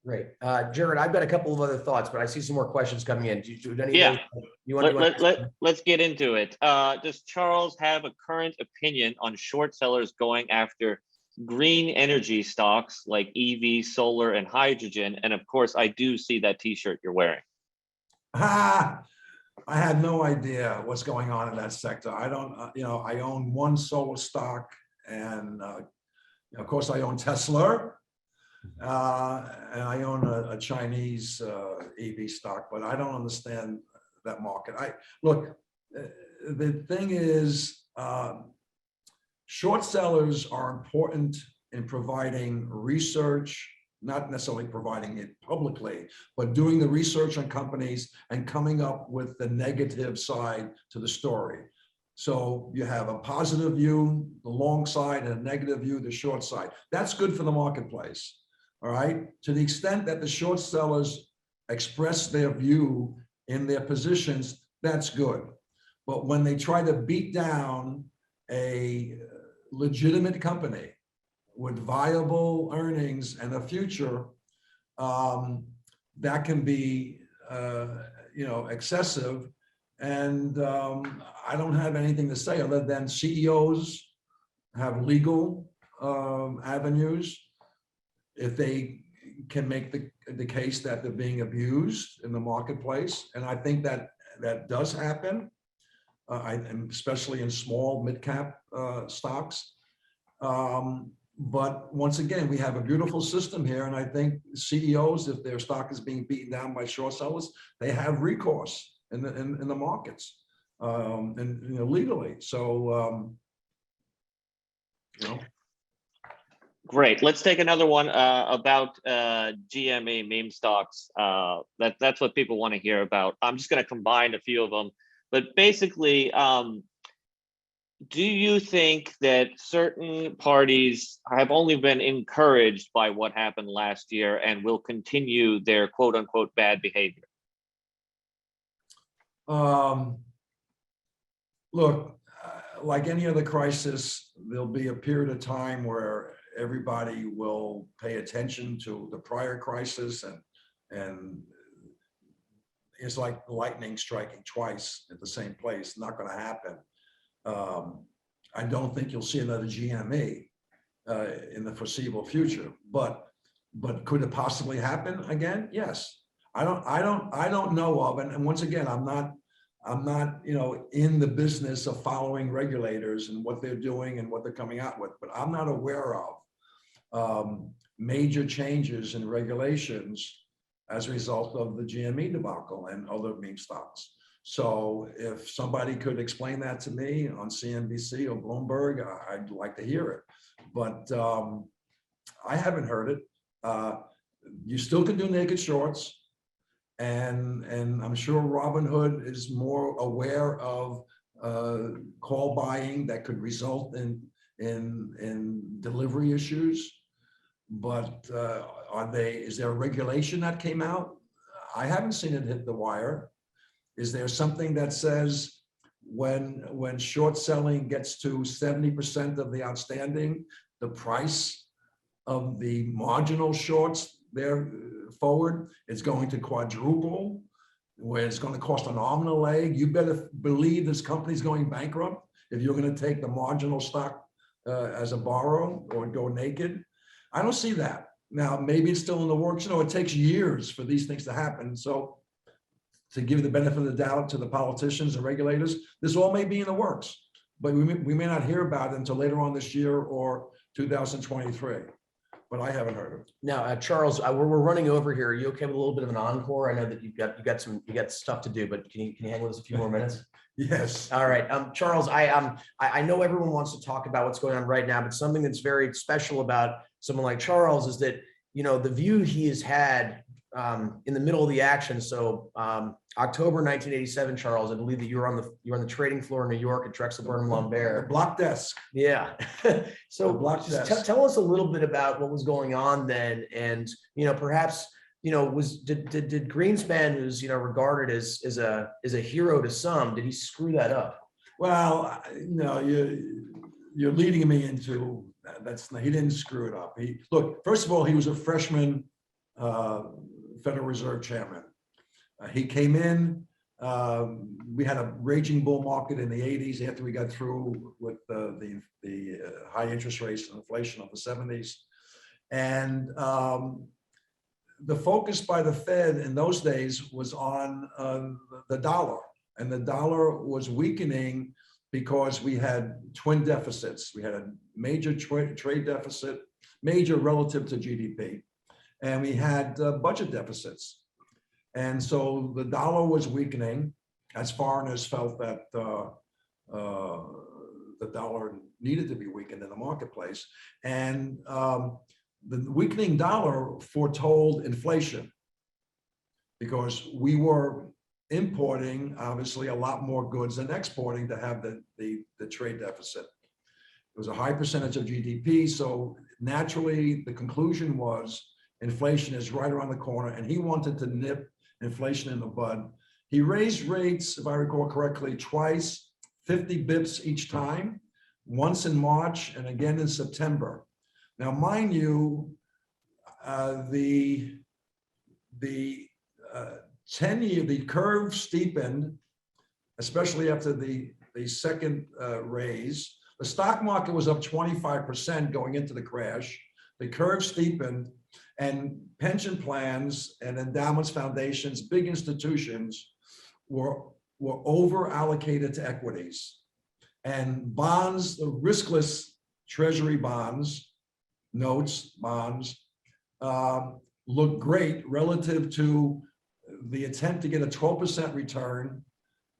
Great. Jared, I've got a couple of other thoughts, but I see some more questions coming in. Do any Yeah. of those, you want Let's get into it. Does Charles have a current opinion on short sellers going after green energy stocks like EV, solar, and hydrogen? And of course, I do see that T-shirt you're wearing. I had no idea what's going on in that sector. I don't, I own one solar stock, and of course I own Tesla, and I own a Chinese EV stock, but I don't understand that market. Look, the thing is, short sellers are important in providing research, not necessarily providing it publicly, but doing the research on companies and coming up with the negative side to the story. So you have a positive view, the long side, and a negative view, the short side. That's good for the marketplace, all right? To the extent that the short sellers express their view in their positions, that's good. But when they try to beat down a legitimate company with viable earnings and a future, that can be, excessive. And I don't have anything to say other than CEOs have legal avenues if they can make the case that they're being abused in the marketplace. And I think that does happen, especially in small mid-cap stocks. But once again, we have a beautiful system here, and I think CEOs, if their stock is being beaten down by short sellers, they have recourse in the markets, and legally. So, Great. Let's take another one about GME meme stocks. That's what people want to hear about. I'm just going to combine a few of them, but basically, do you think that certain parties have only been encouraged by what happened last year and will continue their quote unquote bad behavior? Look, like any other crisis, there'll be a period of time where everybody will pay attention to the prior crisis, and it's like lightning striking twice at the same place. Not going to happen. I don't think you'll see another GME in the foreseeable future, but could it possibly happen again? Yes. I don't know of, and once again, I'm not in the business of following regulators and what they're doing and what they're coming out with, but I'm not aware of major changes in regulations as a result of the GME debacle and other meme stocks. So if somebody could explain that to me on CNBC or Bloomberg, I'd like to hear it. But I haven't heard it. You still can do naked shorts, and I'm sure Robinhood is more aware of call buying that could result in delivery issues. But is there a regulation that came out? I haven't seen it hit the wire. Is there something that says when short selling gets to 70% of the outstanding, the price of the marginal shorts there forward is going to quadruple, where it's going to cost an arm and a leg? You better believe this company's going bankrupt if you're going to take the marginal stock as a borrow or go naked. I don't see that. Now, maybe it's still in the works. It takes years for these things to happen. So to give the benefit of the doubt to the politicians and regulators, this all may be in the works, but we may not hear about it until later on this year or 2023. But I haven't heard of it. Now, Charles, we're running over here. Are you okay with a little bit of an encore? I know that you got stuff to do, but can you hang with us a few more minutes? Yes. All right, Charles. I know everyone wants to talk about what's going on right now, but something that's very special about someone like Charles is that the view he has had in the middle of the action. So October 1987, Charles, I believe that you're on the trading floor in New York at Drexel Burnham Lambert. The block desk. Yeah. So tell us a little bit about what was going on then, and perhaps did Greenspan, who's he as a hero to some, did he screw that up? Well, you're leading me into he didn't screw it up. Look, first of all, he was a freshman Federal Reserve Chairman. He came in, we had a raging bull market in the 80s after we got through with the high interest rates and inflation of the 70s. And the focus by the Fed in those days was on the dollar, and the dollar was weakening because we had twin deficits. We had a major trade deficit, major relative to GDP, and we had budget deficits. And so the dollar was weakening as foreigners felt that the dollar needed to be weakened in the marketplace. And the weakening dollar foretold inflation because we were importing, obviously, a lot more goods than exporting to have the trade deficit. It was a high percentage of GDP. So naturally, the conclusion was inflation is right around the corner, and he wanted to nip inflation in the bud. He raised rates, if I recall correctly, twice, 50 bips each time, once in March and again in September. Now, mind you, the 10-year, the curve steepened, especially after the second raise. The stock market was up 25% going into the crash. The curve steepened, and pension plans and endowments, foundations, big institutions were over allocated to equities. And bonds, the riskless treasury bonds, notes, bonds, look great relative to the attempt to get a 12% return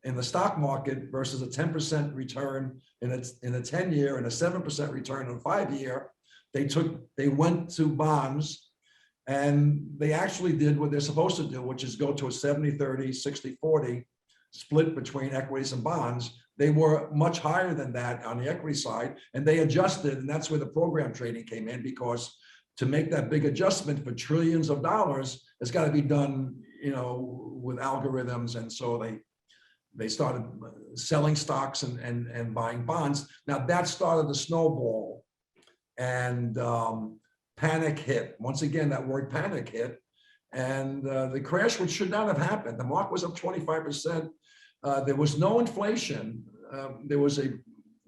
in the stock market versus a 10% return in a 10-year and a 7% return in a 5-year. They went to bonds, and they actually did what they're supposed to do, which is go to a 70-30, 60-40 split between equities and bonds. They were much higher than that on the equity side, and they adjusted, and that's where the program trading came in, because to make that big adjustment for trillions of dollars, it's got to be done, with algorithms. And so they started selling stocks and buying bonds. Now that started the snowball, and panic hit. Once again, that word panic hit, and the crash, which should not have happened. The market was up 25%. There was no inflation. There was a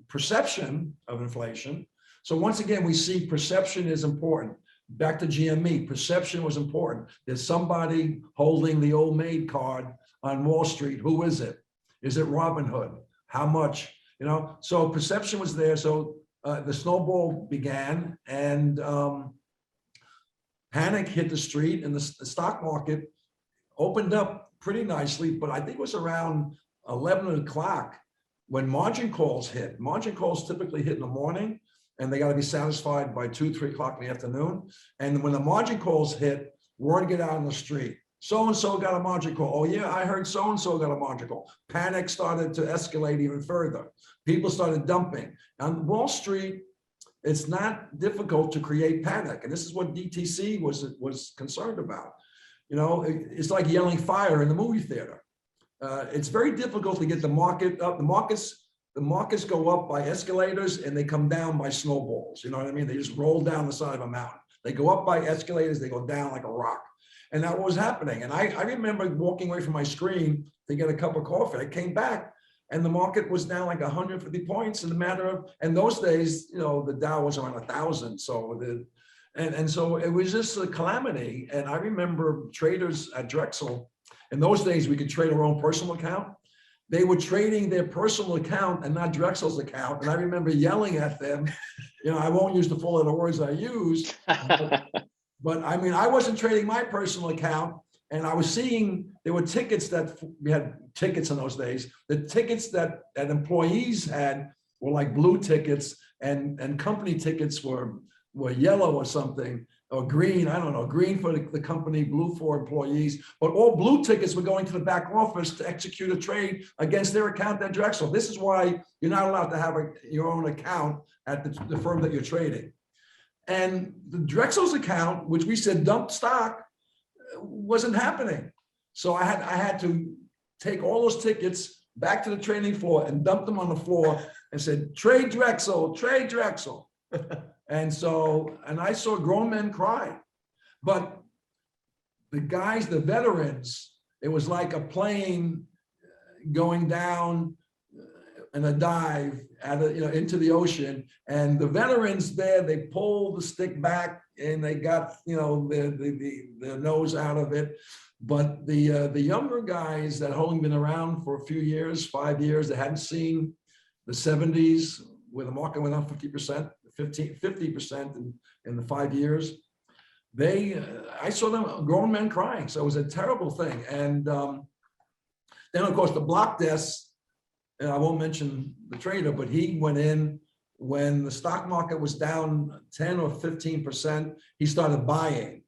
perception of inflation. So once again, we see perception is important. Back to GME, perception was important. There's somebody holding the old maid card on Wall Street. Who is it? Is it Robinhood? How much? So perception was there. So the snowball began, and panic hit the street, and the stock market opened up pretty nicely. But I think it was around 11 o'clock when margin calls hit. Margin calls typically hit in the morning, and they got to be satisfied by 2, 3 o'clock in the afternoon. And when the margin calls hit, word get out on the street. So-and-so got a margin call. Oh yeah, I heard so-and-so got a margin call. Panic started to escalate even further. People started dumping. On Wall Street, it's not difficult to create panic. And this is what DTC was concerned about. It's like yelling fire in the movie theater. It's very difficult to get the market up. The markets go up by escalators, and they come down by snowballs. You know what I mean? They just roll down the side of a mountain. They go up by escalators, they go down like a rock. And that was happening. And I remember walking away from my screen to get a cup of coffee. I came back, and the market was down like 150 points in a matter of, and those days, the Dow was around 1,000. So so it was just a calamity. And I remember traders at Drexel, in those days, we could trade our own personal account. They were trading their personal account and not Drexel's account. And I remember yelling at them, I won't use the full of the words I used, but I mean, I wasn't trading my personal account, and I was seeing there were tickets that we had tickets in those days. The tickets that employees had were like blue tickets, and company tickets were yellow or something, or green. I don't know, green for the company, blue for employees. But all blue tickets were going to the back office to execute a trade against their account at Drexel. This is why you're not allowed to have your own account at the firm that you're trading. And the Drexel's account, which we said dump stock, wasn't happening. So I had to take all those tickets back to the trading floor and dump them on the floor and said, trade Drexel, trade Drexel. And I saw grown men cry. But guys, the veterans, it was like a plane going down in a dive into the ocean, and the veterans there, they pulled the stick back and they got the nose out of it. But the younger guys that only been around for a few years, 5 years, that hadn't seen the 70s where the market went up 50%, 50% in the 5 years, I saw them, grown men crying. So it was a terrible thing. And then of course the block desk, and I won't mention the trader, but he went in when the stock market was down 10 or 15%, he started buying.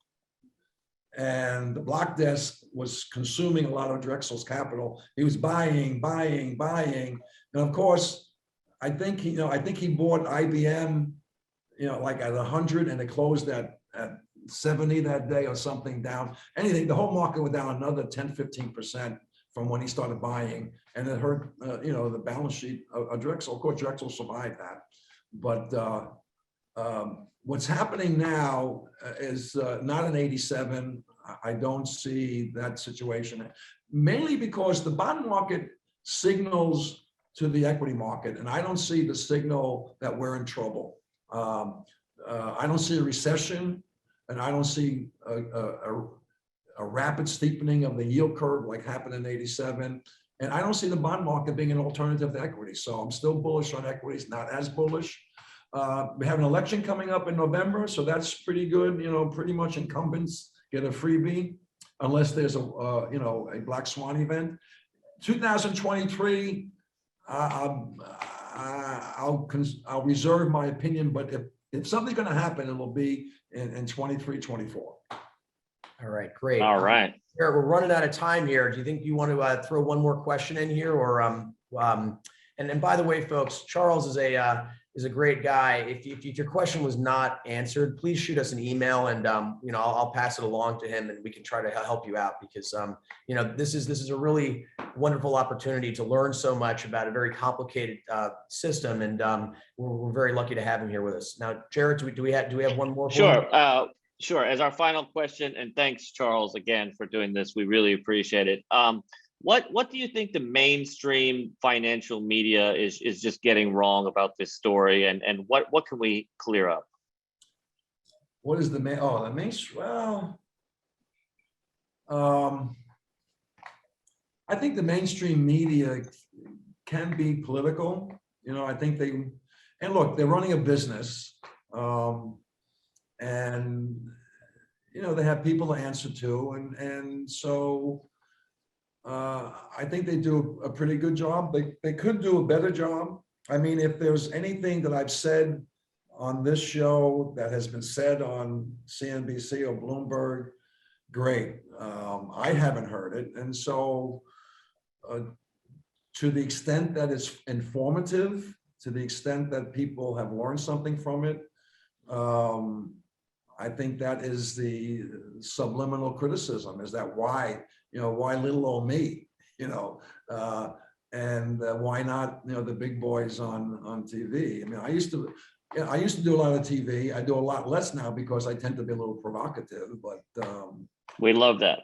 And the block desk was consuming a lot of Drexel's capital. He was buying. And of course, I think he bought IBM, like at 100, and it closed at 70 that day or something down. Anything, the whole market went down another 10, 15% from when he started buying, and it hurt, the balance sheet of Drexel. Of course, Drexel survived that. But what's happening now is not an 87. I don't see that situation, mainly because the bond market signals to the equity market, and I don't see the signal that we're in trouble. I don't see a recession, and I don't see a rapid steepening of the yield curve like happened in 87. And I don't see the bond market being an alternative to equity. So I'm still bullish on equities, not as bullish. We have an election coming up in November, so that's pretty good. Pretty much incumbents get a freebie unless there's a black swan event. 2023, I'll reserve my opinion, but if something's going to happen, it'll be in 23, 24. All right, great. All right. We're running out of time here. Do you think you want to throw one more question in here, or and by the way, folks, Charles is a great guy. If your question was not answered, please shoot us an email, and I'll pass it along to him, and we can try to help you out, because this is a really wonderful opportunity to learn so much about a very complicated system, and we're very lucky to have him here with us. Now, Jared, do we have one more? Sure. Sure. As our final question, and thanks, Charles, again for doing this. We really appreciate it. What do you think the mainstream financial media is just getting wrong about this story, and what can we clear up? What is the mainstream? Well, I think the mainstream media can be political. I think they're running a business. And they have people to answer to, and so I think they do a pretty good job. They could do a better job. I mean, if there's anything that I've said on this show that has been said on CNBC or Bloomberg, great. I haven't heard it, and so to the extent that it's informative, to the extent that people have learned something from it, I think that is the subliminal criticism, is that why little old me, and why not, the big boys on TV. I mean, I used to do a lot of TV. I do a lot less now because I tend to be a little provocative, but we love that.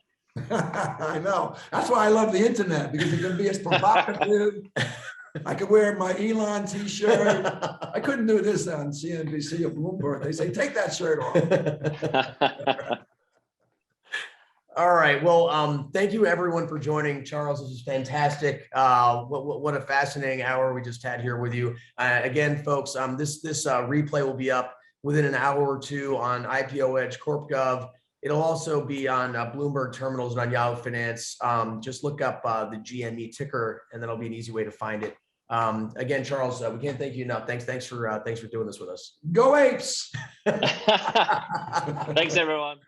I know. That's why I love the internet, because it can be as provocative. I could wear my Elon t-shirt. I couldn't do this on CNBC or Bloomberg. They say, take that shirt off. All right. Well, thank you everyone for joining. Charles, this is fantastic. What a fascinating hour we just had here with you. Again, folks, this replay will be up within an hour or two on IPO Edge, CorpGov. It'll also be on Bloomberg terminals and on Yahoo Finance. Just look up the GME ticker, and that'll be an easy way to find it. Again, Charles, we can't thank you enough. Thanks for doing this with us. Go Apes. Thanks, everyone.